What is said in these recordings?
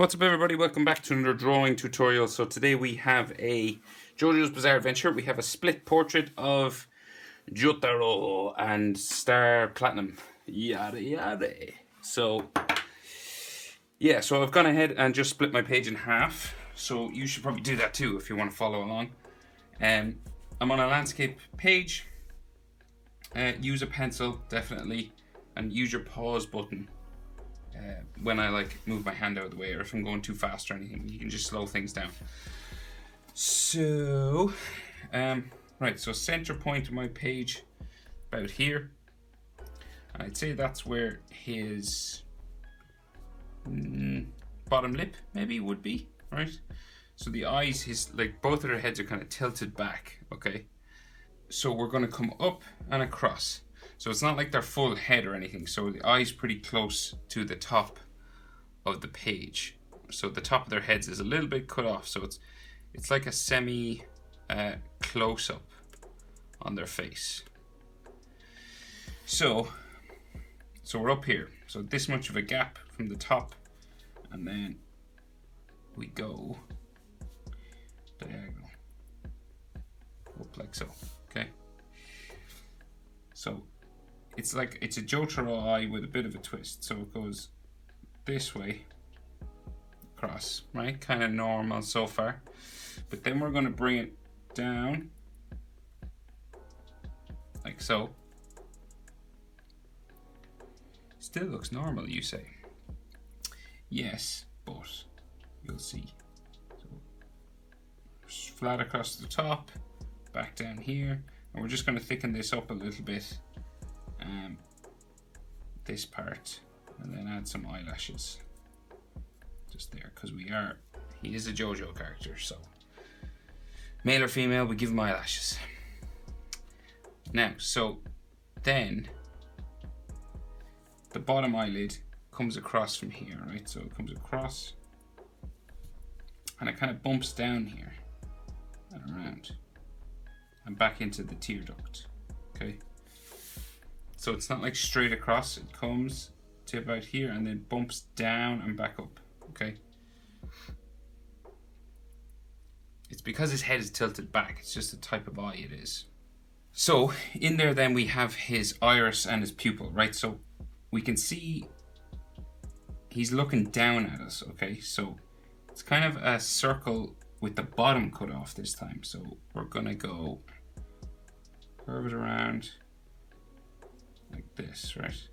What's up, everybody? Welcome back to another drawing tutorial. So today we have a JoJo's Bizarre Adventure. We have a split portrait of Jotaro and Star Platinum. Yada yada. So yeah, so I've gone ahead and just split my page in half. So you should probably do that too if you want to follow along. I'm on a landscape page. Use a pencil, definitely, and use your pause button. When I move my hand out of the way, or if I'm going too fast or anything, you can just slow things down. So, right, so center point of my page, about here. I'd say that's where his bottom lip maybe would be, right? So the eyes, both of their heads are kind of tilted back, okay? So we're going to come up and across. So it's not like their full head or anything. So the eye's pretty close to the top of the page. So the top of their heads is a little bit cut off. So it's like a semi close up on their face. So we're up here. So this much of a gap from the top, and then we go diagonal up like so. Okay. So it's a Jotaro eye with a bit of a twist. So it goes this way across, right? Kind of normal so far. But then we're going to bring it down like so. Still looks normal, you say? Yes, but you'll see. So flat across the top, back down here, and we're just going to thicken this up a little bit. This part, and then add some eyelashes just there, because he is a JoJo character, so male or female, we give him eyelashes. Now, so then the bottom eyelid comes across from here, right? So it comes across and it kind of bumps down here and around and back into the tear duct, okay? So it's not like straight across, it comes to about here and then bumps down and back up, okay? It's because his head is tilted back, it's just the type of eye it is. So in there then we have his iris and his pupil, right? So we can see he's looking down at us, okay? So it's kind of a circle with the bottom cut off this time. So we're gonna go curve it around like this, right?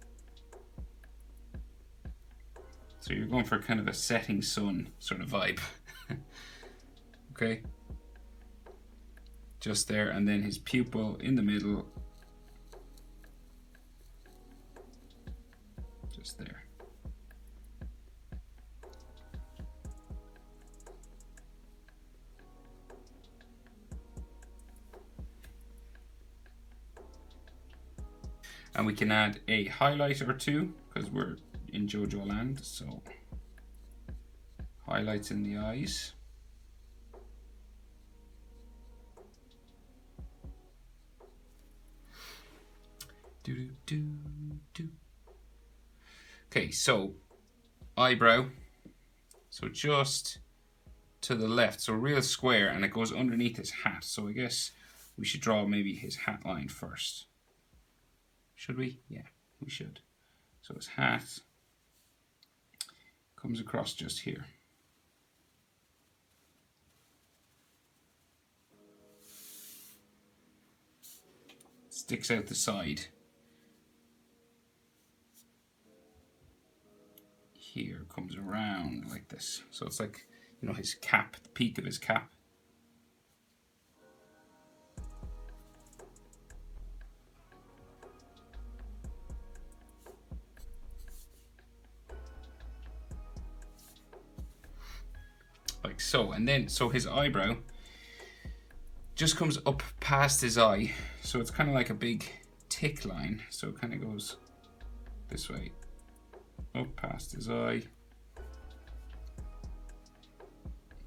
So you're going for kind of a setting sun sort of vibe. Okay? Just there, and then his pupil in the middle. Just there. And we can add a highlight or two because we're in JoJo land. So highlights in the eyes. Okay, so eyebrow. So just to the left, so real square, and it goes underneath his hat. So I guess we should draw maybe his hat line first. Should we? Yeah, we should. So his hat comes across just here. Sticks out the side. Here comes around like this. So it's like, you know, his cap, the peak of his cap. Like so, and then so his eyebrow just comes up past his eye, so it's kind of like a big tick line, so it kind of goes this way up past his eye,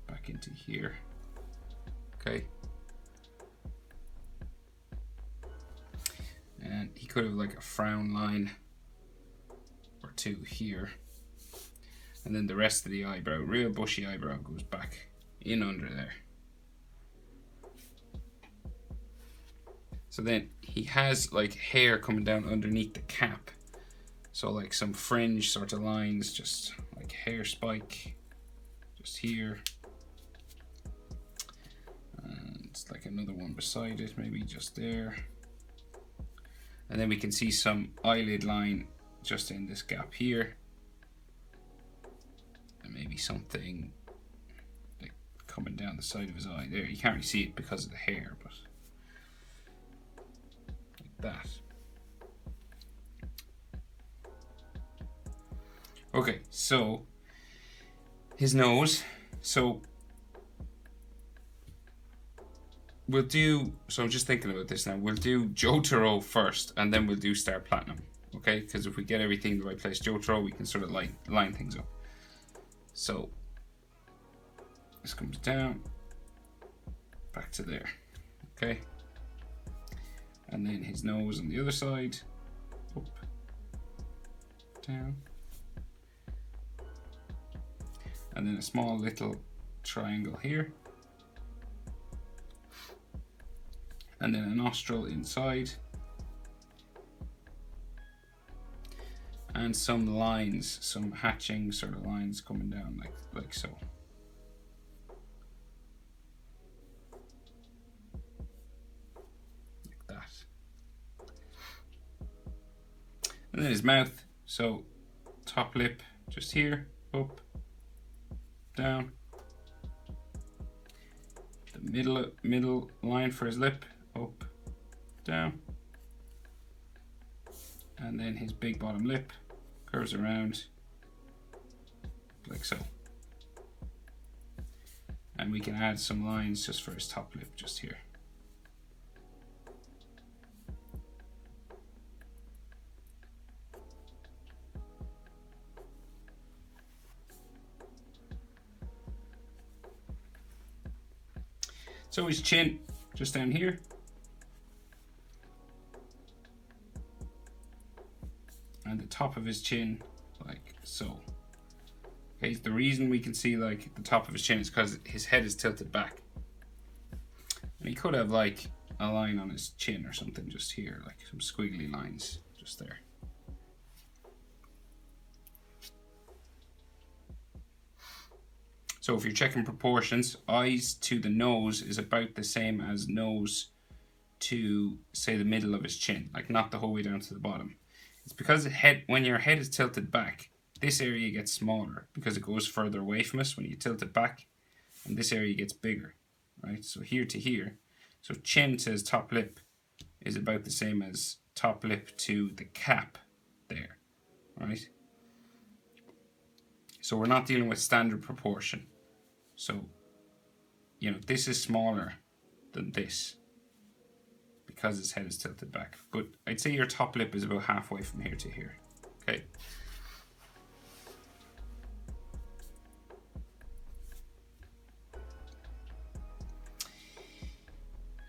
back into here, okay? And he could have like a frown line or two here. And then the rest of the eyebrow, real bushy eyebrow, goes back in under there. So then he has like hair coming down underneath the cap. So like some fringe sort of lines, just like hair spike, just here. And it's like another one beside it, maybe just there. And then we can see some eyelid line just in this gap here. And maybe something like coming down the side of his eye there. You can't really see it because of the hair, but like that. Okay, so his nose. So we'll do, so I'm just thinking about this now. We'll do Jotaro first and then we'll do Star Platinum. Okay, because if we get everything in the right place, Jotaro, we can sort of line things up. So this comes down, back to there. Okay. And then his nose on the other side, up, down. And then a small little triangle here. And then a nostril inside. And some lines, some hatching sort of lines coming down like so. Like that. And then his mouth, so top lip just here, up, down. The middle line for his lip, up, down. And then his big bottom lip curves around like so. And we can add some lines just for his top lip just here. So his chin just down here. And the top of his chin like so. Okay, the reason we can see like the top of his chin is because his head is tilted back. And he could have like a line on his chin or something just here, like some squiggly lines just there. So if you're checking proportions, eyes to the nose is about the same as nose to, say, the middle of his chin, like not the whole way down to the bottom. It's because when your head is tilted back, this area gets smaller because it goes further away from us when you tilt it back, and this area gets bigger, right? So here to here. So chin to his top lip is about the same as top lip to the cap there, right? So we're not dealing with standard proportion. So, you know, this is smaller than this because his head is tilted back. But I'd say your top lip is about halfway from here to here. Okay.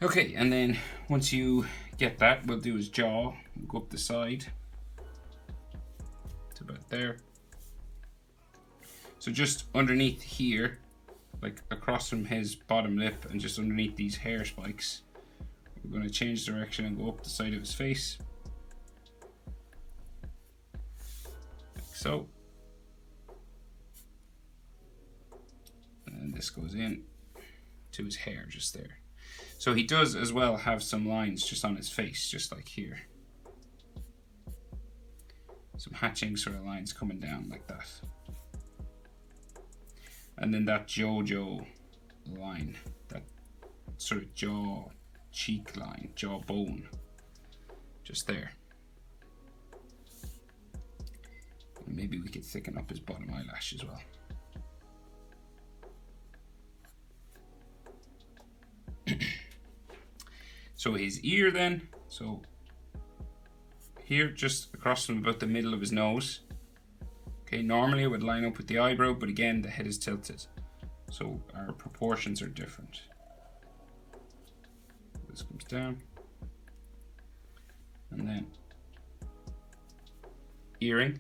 Okay, and then once you get that, we'll do his jaw. We'll go up the side to about there. So just underneath here, like across from his bottom lip and just underneath these hair spikes, we're going to change direction and go up the side of his face. Like so. And then this goes in to his hair just there. So he does as well have some lines just on his face, just like here. Some hatching sort of lines coming down like that. And then that JoJo line, that sort of jaw cheek line, jawbone, just there. And maybe we could thicken up his bottom eyelash as well. So his ear then, so here just across from about the middle of his nose. Okay, normally it would line up with the eyebrow, but again the head is tilted, so our proportions are different. This comes down, and then earring,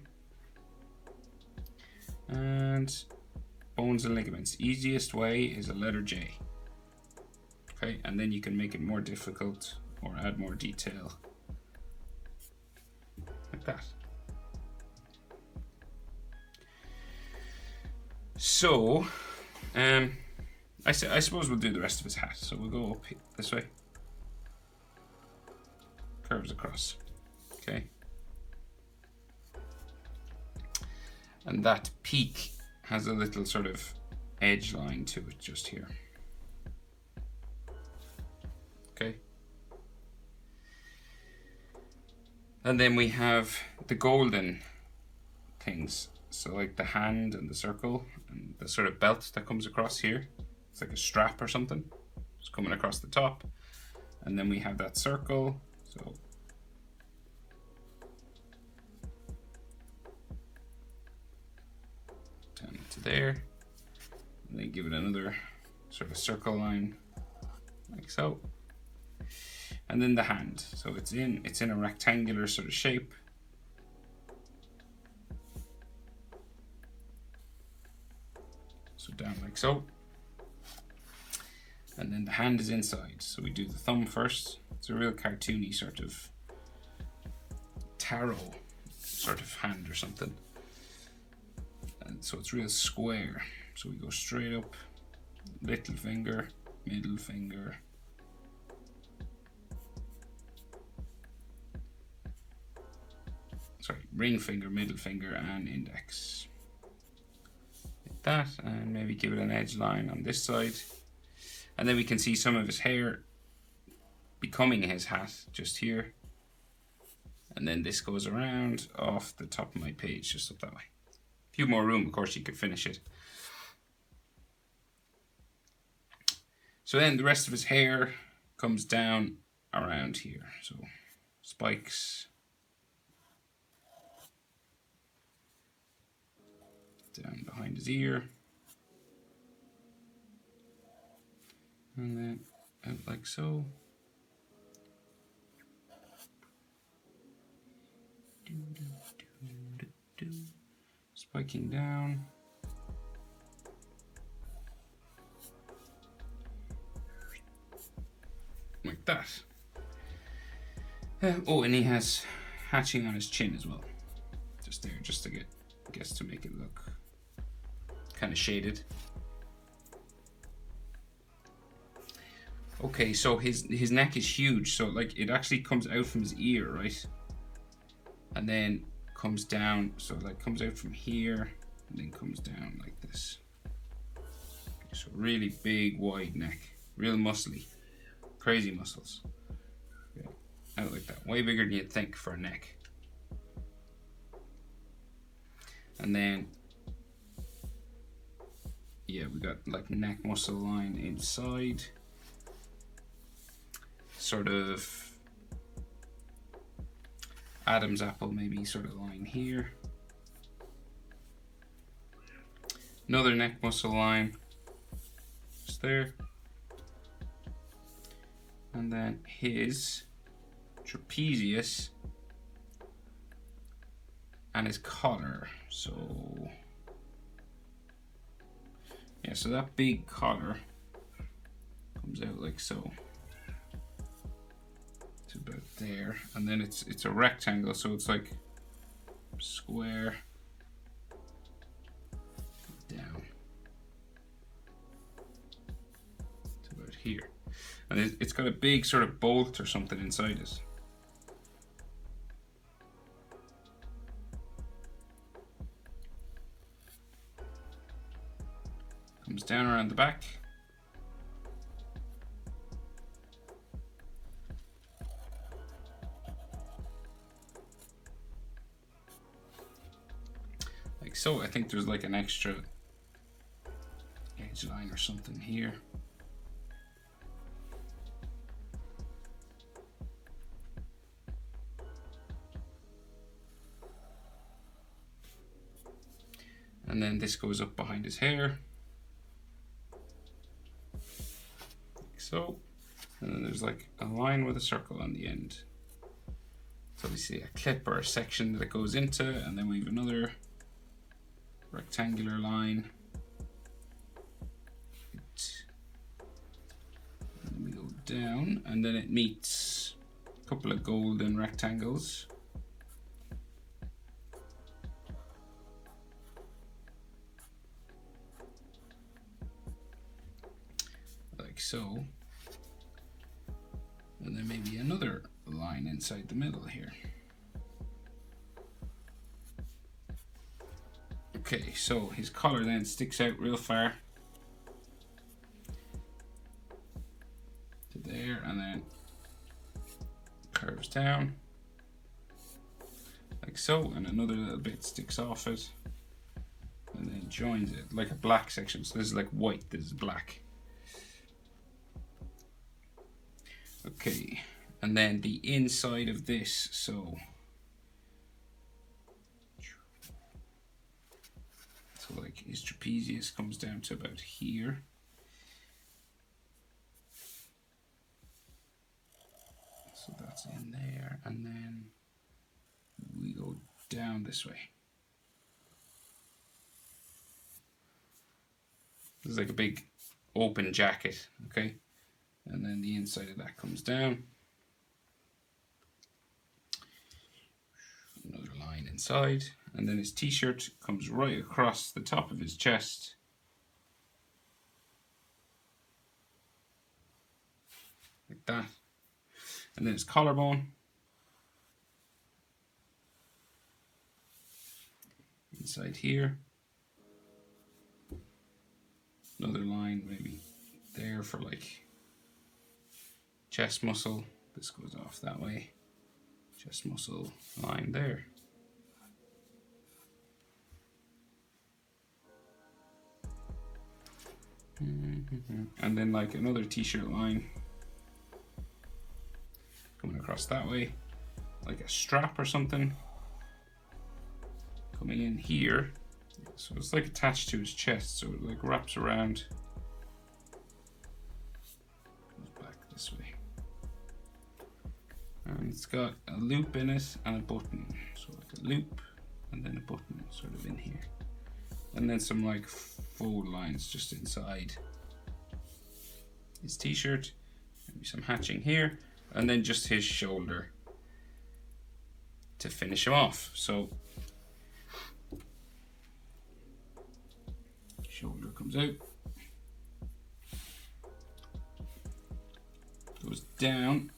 And bones and ligaments. Easiest way is a letter J. Okay, and then you can make it more difficult or add more detail. Like that. So, I suppose we'll do the rest of his hat. So we'll go up this way. Curves across. Okay. And that peak has a little sort of edge line to it just here. Okay. And then we have the golden things. So like the hand and the circle and the sort of belt that comes across here. It's like a strap or something. It's coming across the top. And then we have that circle. So down to there. And then give it another sort of circle line like so. And then the hand. So it's in a rectangular sort of shape. So down like so. And then the hand is inside. So we do the thumb first. It's a real cartoony sort of tarot sort of hand or something. And so it's real square. So we go straight up, little finger, middle finger. Sorry, ring finger, middle finger, and index. Like that, and maybe give it an edge line on this side. And then we can see some of his hair becoming his hat just here. And then this goes around off the top of my page, just up that way. A few more room, of course, you could finish it. So then the rest of his hair comes down around here. So spikes. Down behind his ear. And then out like so. Spiking down. Like that. Oh, and he has hatching on his chin as well. Just there, just to get, I guess, to make it look kind of shaded. Okay, so his neck is huge, so like it actually comes out from his ear, right? And then comes down, so like comes out from here and then comes down like this. Okay, so really big, wide neck, real muscly, crazy muscles. Okay, out like that, way bigger than you'd think for a neck. And then yeah, we got like neck muscle line inside. Sort of Adam's apple maybe sort of line here. Another neck muscle line just there. And then his trapezius and his collar. So yeah, so that big collar comes out like so. It's about there, and then it's a rectangle, so it's like square down to about here, and it's got a big sort of bolt or something inside it. Comes down around the back. Like so. I think there's like an extra edge line or something here. And then this goes up behind his hair. So, and then there's like a line with a circle on the end. So we see a clip or a section that it goes into, and then we have another rectangular line. And then we go down, and then it meets a couple of golden rectangles. Like so. And then maybe another line inside the middle here. Okay, so his collar then sticks out real far to there, and then curves down like so, and another little bit sticks off it and then joins it like a black section. So this is like white, this is black. Okay, and then the inside of this, so like his trapezius comes down to about here. So that's in there, and then we go down this way. This is like a big open jacket, okay? And then the inside of that comes down. Another line inside, and then his t-shirt comes right across the top of his chest. Like that. And then his collarbone. Inside here. Another line maybe there for like chest muscle. This goes off that way. Chest muscle line there. And then like another t-shirt line coming across that way, like a strap or something coming in here. So it's like attached to his chest, so it like wraps around, goes back this way. And it's got a loop in it and a button. So like a loop and then a button sort of in here. And then some like fold lines just inside his t-shirt. Maybe some hatching here. And then just his shoulder to finish him off. So shoulder comes out. Goes down.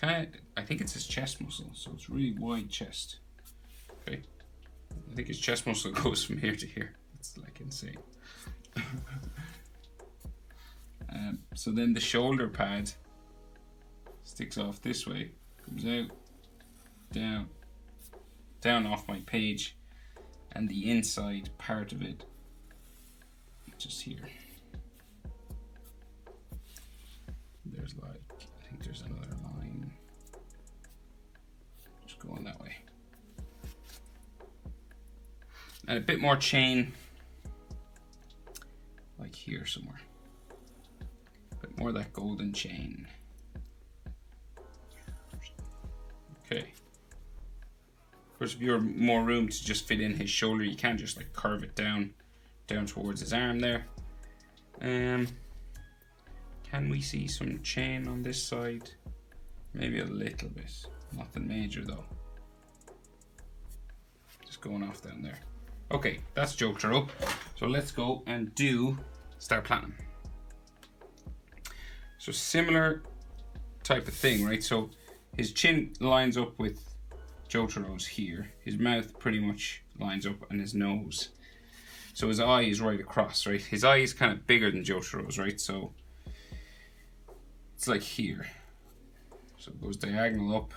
I think it's his chest muscle, so it's really wide chest. Okay, I think his chest muscle goes from here to here. It's like insane. So then the shoulder pad sticks off this way, comes out, down off my page, and the inside part of it just here. There's like, I think there's another line just going that way. And a bit more chain, like here somewhere. A bit more of that golden chain. Okay. Of course, if you have more room to just fit in his shoulder, you can just like curve it down towards his arm there. Can we see some chain on this side? Maybe a little bit. Nothing major though. Just going off down there. Okay, that's Jotaro. So let's go and do Star Platinum. So similar type of thing, right? So his chin lines up with Jotaro's here. His mouth pretty much lines up, and his nose. So his eye is right across, right? His eye is kind of bigger than Jotaro's, right? So it's like here. So it goes diagonal up,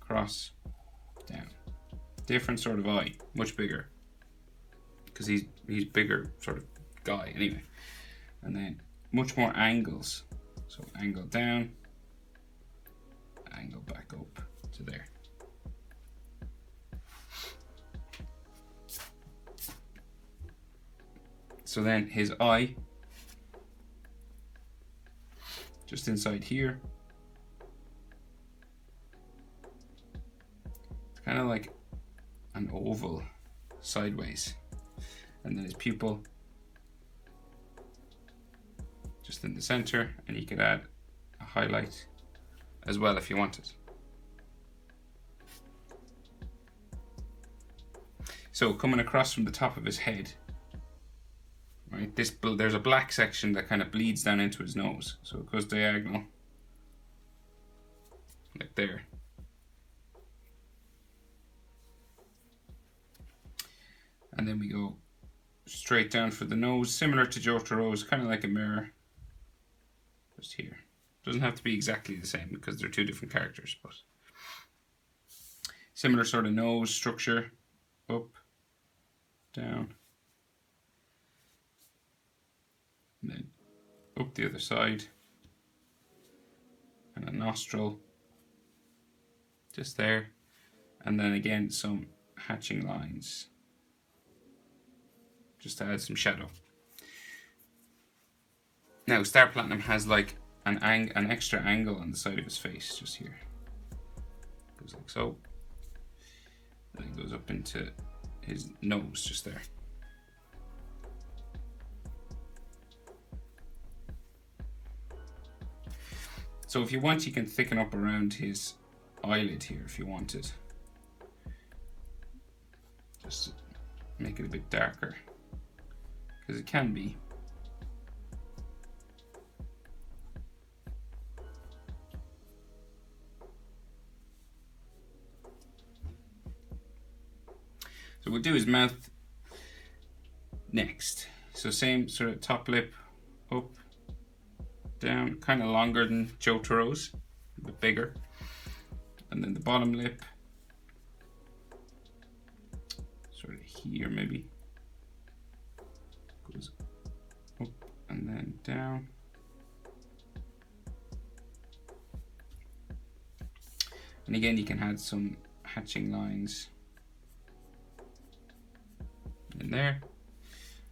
across, down. Different sort of eye, much bigger. Because he's bigger sort of guy anyway. And then much more angles. So angle down, angle back up to there. So then his eye, just inside here, it's kind of like an oval sideways. And then his pupil just in the center, and you could add a highlight as well if you wanted. So coming across from the top of his head, right, there's a black section that kind of bleeds down into his nose, so it goes diagonal like there. And then we go straight down for the nose, similar to Jotaro's, kind of like a mirror, just here. Doesn't have to be exactly the same because they're two different characters, but similar sort of nose structure, up, down, and then up the other side, and a nostril just there, and then again some hatching lines just to add some shadow. Now Star Platinum has like an extra angle on the side of his face, just here. Goes like so. Then it goes up into his nose, just there. So if you want, you can thicken up around his eyelid here if you wanted. Just make it a bit darker, because it can be. So we'll do his mouth next. So same sort of top lip, up, down, kind of longer than Jotaro's, a bit bigger. And then the bottom lip, sort of here maybe, goes up and then down. And again, you can add some hatching lines in there.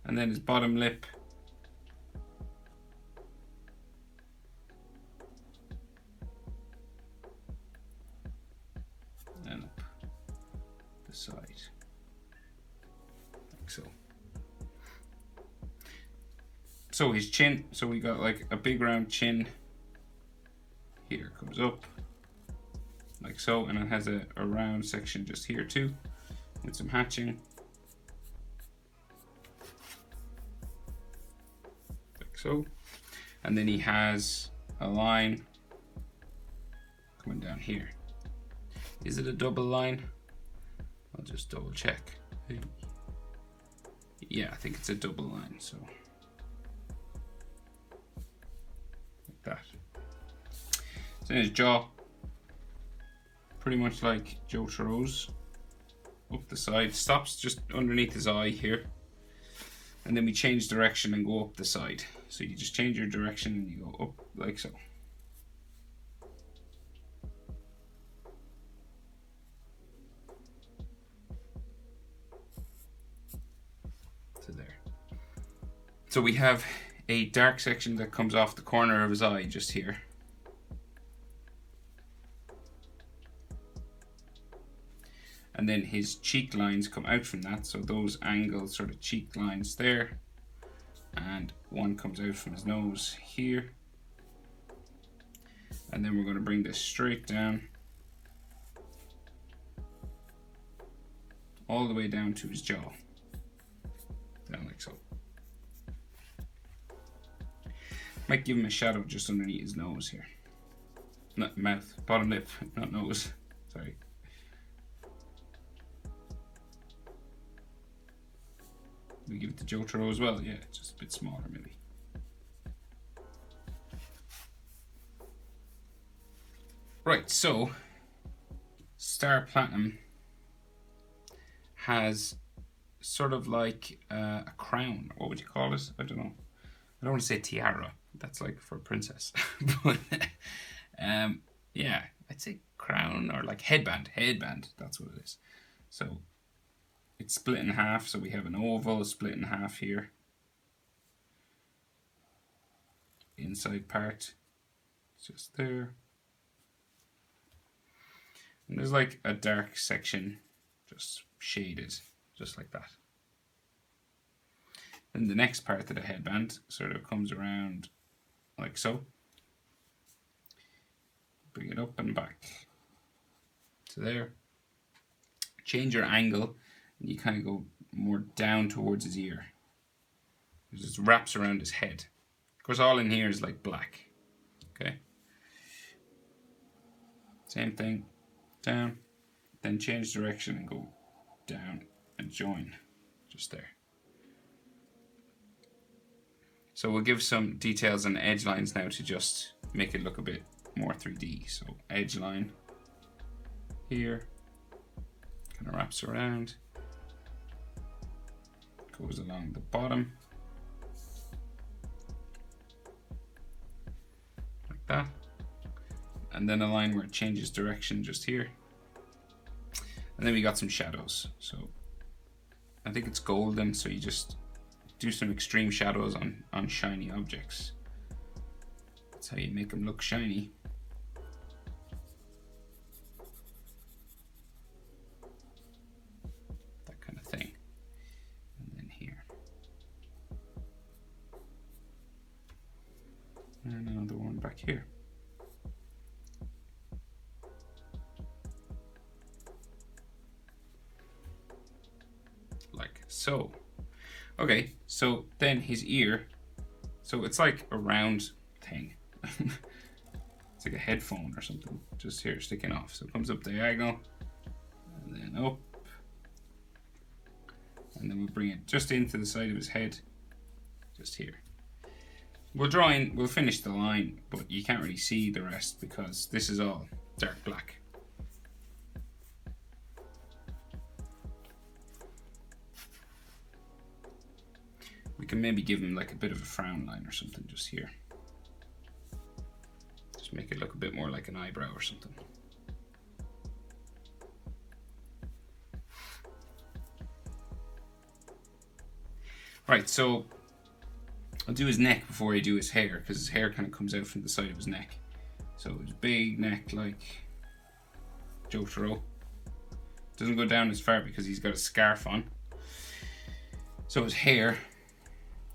And then his bottom lip, and up the side, like so. So his chin, so we got like a big round chin here, comes up like so, and it has a round section just here too with some hatching. So, and then he has a line coming down here. Is it a double line? I'll just double check. Yeah, I think it's a double line, so like that. So his jaw, pretty much like Jotaro's, up the side, stops just underneath his eye here. And then we change direction and go up the side. So you just change your direction and you go up like so. To there. So we have a dark section that comes off the corner of his eye just here. And then his cheek lines come out from that, so those angled sort of cheek lines there, and one comes out from his nose here. And then we're going to bring this straight down, all the way down to his jaw, down like so. Might give him a shadow just underneath his nose here. Not mouth, bottom lip, not nose, sorry. We give it to Jotaro as well, yeah, just a bit smaller maybe. Right, so Star Platinum has sort of like a crown. What would you call it? I don't know. I don't want to say tiara. That's like for a princess. But yeah, I'd say crown or like headband. Headband, that's what it is. So it's split in half, so we have an oval split in half here. Inside part, just there. And there's like a dark section, just shaded, just like that. Then the next part of the headband sort of comes around like so. Bring it up and back to there. Change your angle, and you kind of go more down towards his ear. It just wraps around his head. Of course, all in here is like black. Okay. Same thing, down, then change direction and go down and join, just there. So we'll give some details on edge lines now to just make it look a bit more 3D. So edge line here, kind of wraps around, goes along the bottom, like that. And then a line where it changes direction just here. And then we got some shadows. So I think it's golden, so you just do some extreme shadows on shiny objects. That's how you make them look shiny. That kind of thing. And then here. And another one back here. Like so. Okay, so then his ear, so it's like a round thing. It's like a headphone or something, just here sticking off. So it comes up diagonal, and then up, and then we'll bring it just into the side of his head, just here. We'll finish the line, but you can't really see the rest because this is all dark black. We can maybe give him like a bit of a frown line or something just here. Just make it look a bit more like an eyebrow or something. Right, so I'll do his neck before I do his hair, because his hair kind of comes out from the side of his neck. So his big neck like Jotaro. Doesn't go down as far because he's got a scarf on. So his hair,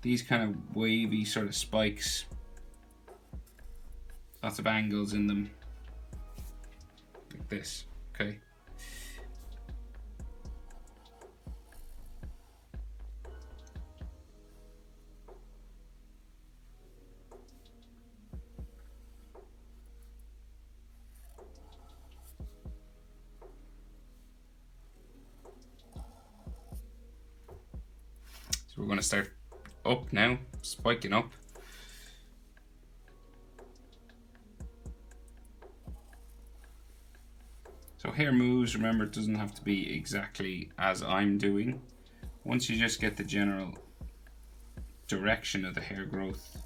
these kind of wavy sort of spikes, lots of angles in them, like this, okay? So we're going to start up now, spiking up. So hair moves, remember it doesn't have to be exactly as I'm doing. Once you just get the general direction of the hair growth,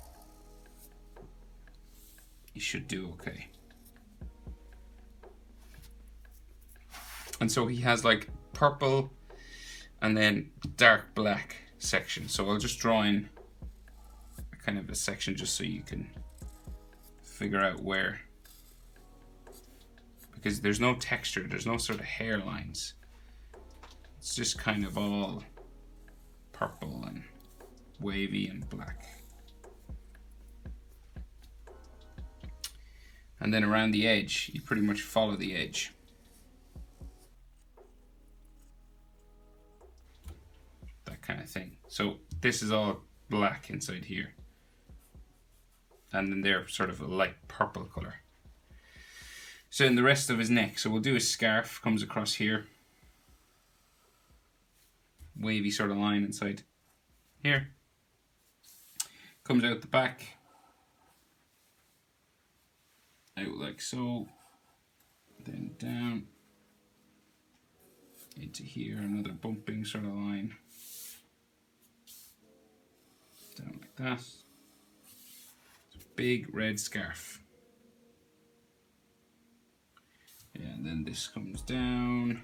you should do okay. And so he has like purple and then dark black section. So I'll just draw in a kind of a section just so you can figure out where, because there's no texture, there's no sort of hairlines. It's just kind of all purple and wavy and black. And then around the edge, you pretty much follow the edge. That kind of thing. So this is all black inside here. And then they're sort of a light purple color. So in the rest of his neck, so we'll do his scarf, comes across here. Wavy sort of line inside here. Comes out the back. Out like so. Then down. Into here, another bumping sort of line. Down like that. It's a big red scarf. Yeah, and then this comes down.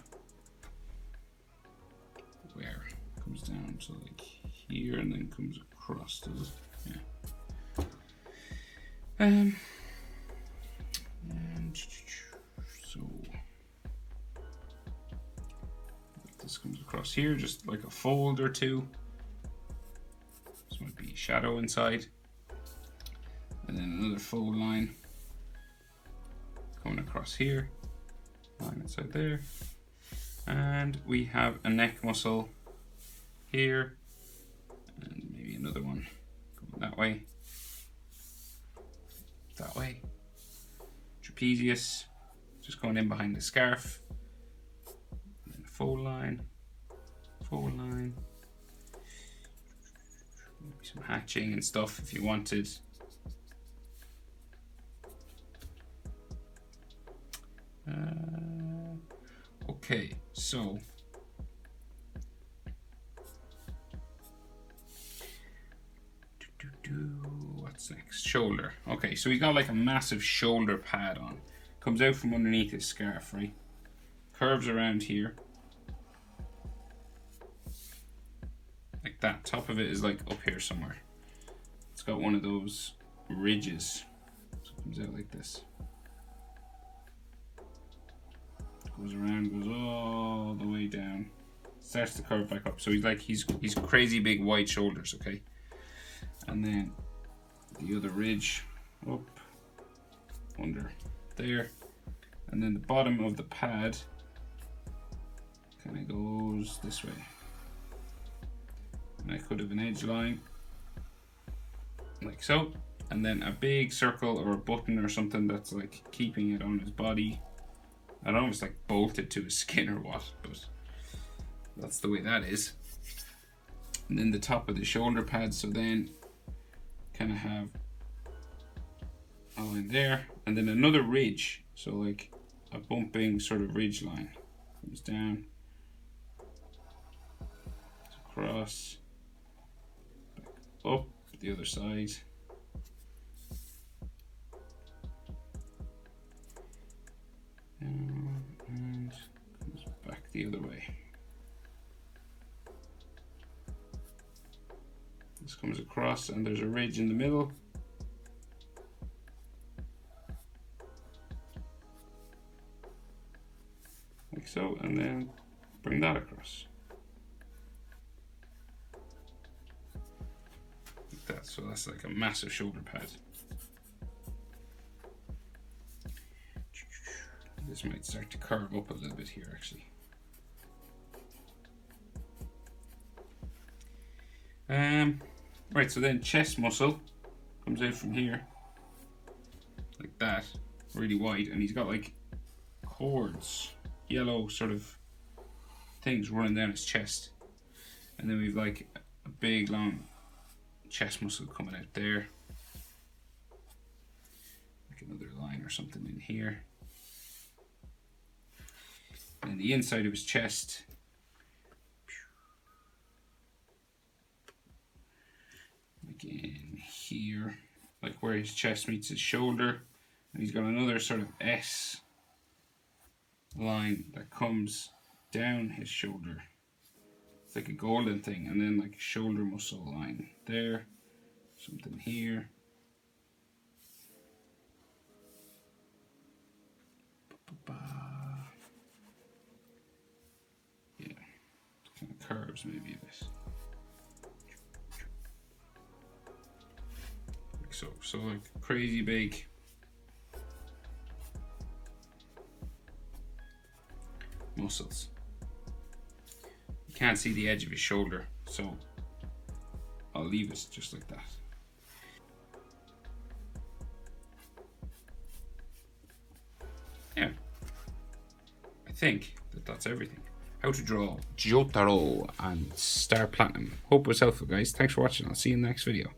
Where? Comes down to like here and then comes across to the, yeah. And so this comes across here, just like a fold or two. This might be shadow inside. And then another fold line coming across here, line inside there. And we have a neck muscle here, and maybe another one going that way, that way. Trapezius, just going in behind the scarf. And then a fold line, maybe some hatching and stuff if you wanted. Okay, so what's next? Shoulder. Okay, so he's got like a massive shoulder pad on. Comes out from underneath his scarf, right? Curves around here. Like that. Top of it is like up here somewhere. It's got one of those ridges. So it comes out like this. Goes around, goes all the way down. Starts to curve back up. So he's crazy big wide shoulders, okay? And then the other ridge up under there. And then the bottom of the pad kind of goes this way. And I could have an edge line like so. And then a big circle or a button or something that's like keeping it on his body. I don't know if it's like bolted to his skin or what, but that's the way that is. And then the top of the shoulder pad, so then kind of have all in there, and then another ridge, so like a bumping sort of ridge line comes down, across, back up the other side. And comes back the other way. This comes across and there's a ridge in the middle. Like so, and then bring that across. Like that, so that's like a massive shoulder pad. This might start to curve up a little bit here actually. Right, so then chest muscle comes out from here, like that, really wide, and he's got like cords, yellow sort of things running down his chest. And then we've like a big long chest muscle coming out there. Like another line or something in here. And the inside of his chest, like in here, like where his chest meets his shoulder, and he's got another sort of S line that comes down his shoulder. It's like a golden thing, and then like a shoulder muscle line there, something here. Yeah, kind of curves maybe a bit. Like so, so like crazy big. Muscles. You can't see the edge of his shoulder, so I'll leave it just like that. Yeah, I think that's everything. How to draw Jotaro and Star Platinum. Hope it was helpful, guys. Thanks for watching. I'll see you in the next video.